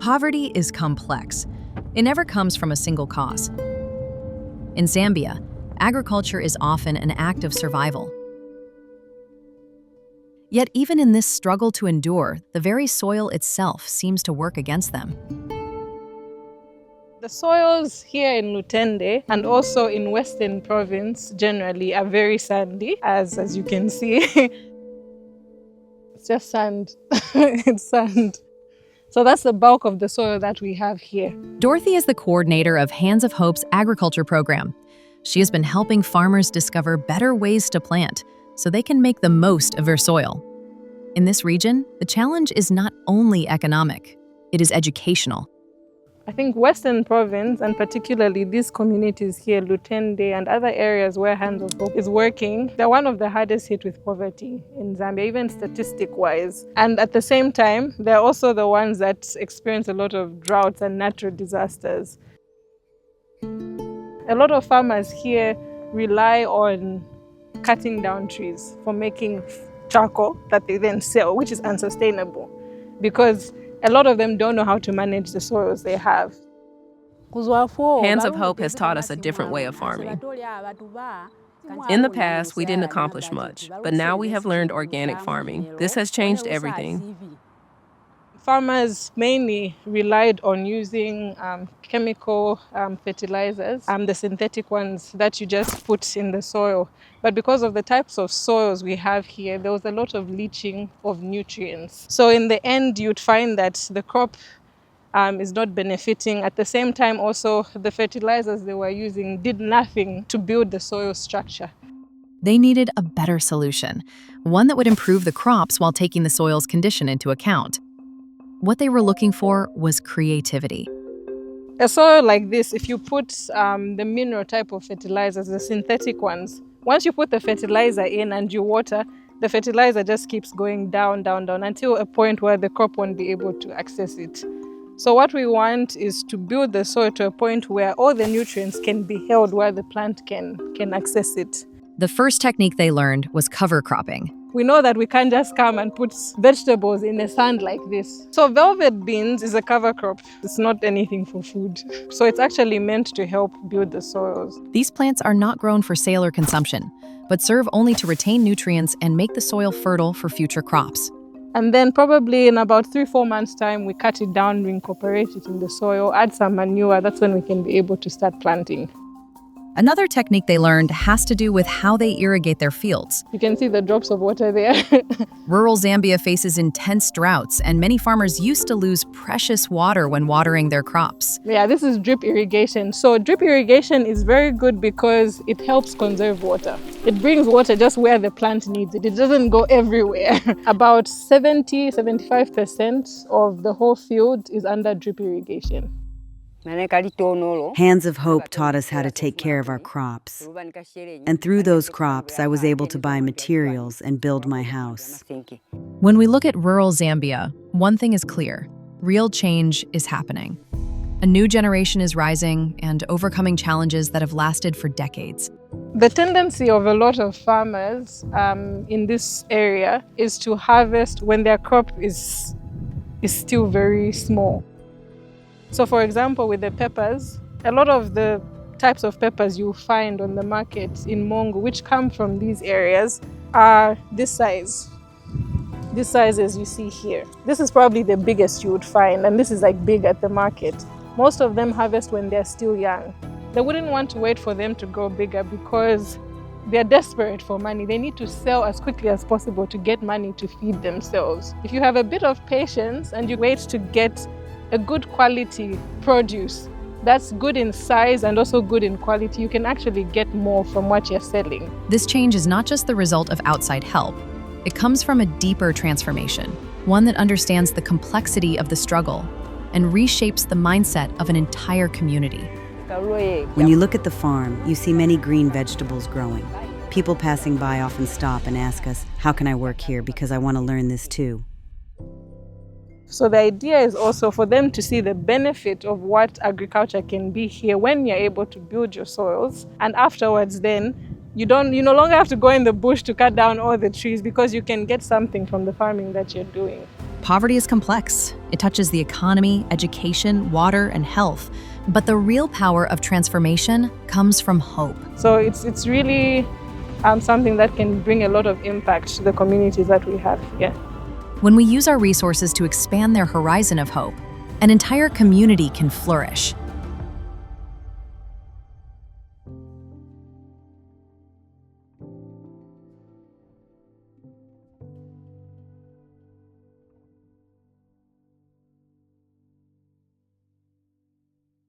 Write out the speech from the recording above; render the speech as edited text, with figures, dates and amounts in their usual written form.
Poverty is complex. It never comes from a single cause. In Zambia, agriculture is often an act of survival. Yet even in this struggle to endure, the very soil itself seems to work against them. The soils here in Lutende and also in Western Province generally are very sandy, as you can see. It's just sand. It's sand. So that's the bulk of the soil that we have here. Dorothy is the coordinator of Hands of Hope's agriculture program. She has been helping farmers discover better ways to plant so they can make the most of their soil. In this region, the challenge is not only economic, it is educational. I think Western Province, and particularly these communities here, Lutende and other areas where Hands of Hope is working, they're one of the hardest hit with poverty in Zambia, even statistic-wise. And at the same time, they're also the ones that experience a lot of droughts and natural disasters. A lot of farmers here rely on cutting down trees for making charcoal that they then sell, which is unsustainable because a lot of them don't know how to manage the soils they have. Hands of Hope has taught us a different way of farming. In the past, we didn't accomplish much, but now we have learned organic farming. This has changed everything. Farmers mainly relied on using chemical fertilizers, the synthetic ones that you just put in the soil. But because of the types of soils we have here, there was a lot of leaching of nutrients. So in the end, you'd find that the crop is not benefiting. At the same time, also, the fertilizers they were using did nothing to build the soil structure. They needed a better solution, one that would improve the crops while taking the soil's condition into account. What they were looking for was creativity. A soil like this, if you put the mineral type of fertilizers, the synthetic ones, once you put the fertilizer in and you water, the fertilizer just keeps going down, down, down until a point where the crop won't be able to access it. So what we want is to build the soil to a point where all the nutrients can be held where the plant can access it. The first technique they learned was cover cropping. We know that we can't just come and put vegetables in the sand like this. So velvet beans is a cover crop. It's not anything for food. So it's actually meant to help build the soils. These plants are not grown for sale or consumption, but serve only to retain nutrients and make the soil fertile for future crops. And then probably in about 3-4 months' time, we cut it down, reincorporate it in the soil, add some manure. That's when we can be able to start planting. Another technique they learned has to do with how they irrigate their fields. You can see the drops of water there. Rural Zambia faces intense droughts, and many farmers used to lose precious water when watering their crops. Yeah, this is drip irrigation. So drip irrigation is very good because it helps conserve water. It brings water just where the plant needs it. It doesn't go everywhere. About 70-75% of the whole field is under drip irrigation. Hands of Hope taught us how to take care of our crops. And through those crops, I was able to buy materials and build my house. When we look at rural Zambia, one thing is clear: real change is happening. A new generation is rising and overcoming challenges that have lasted for decades. The tendency of a lot of farmers in this area is to harvest when their crop is still very small. So for example, with the peppers, a lot of the types of peppers you find on the market in Mongo, which come from these areas, are this size. This size as you see here. This is probably the biggest you would find, and this is like big at the market. Most of them harvest when they're still young. They wouldn't want to wait for them to grow bigger because they're desperate for money. They need to sell as quickly as possible to get money to feed themselves. If you have a bit of patience and you wait to get a good quality produce that's good in size and also good in quality, you can actually get more from what you're selling. This change is not just the result of outside help. It comes from a deeper transformation, one that understands the complexity of the struggle and reshapes the mindset of an entire community. When you look at the farm, you see many green vegetables growing. People passing by often stop and ask us, "How can I work here? Because I want to learn this too." So the idea is also for them to see the benefit of what agriculture can be here when you're able to build your soils. And afterwards then, you no longer have to go in the bush to cut down all the trees because you can get something from the farming that you're doing. Poverty is complex. It touches the economy, education, water, and health. But the real power of transformation comes from hope. So it's really something that can bring a lot of impact to the communities that we have here. When we use our resources to expand their horizon of hope, an entire community can flourish.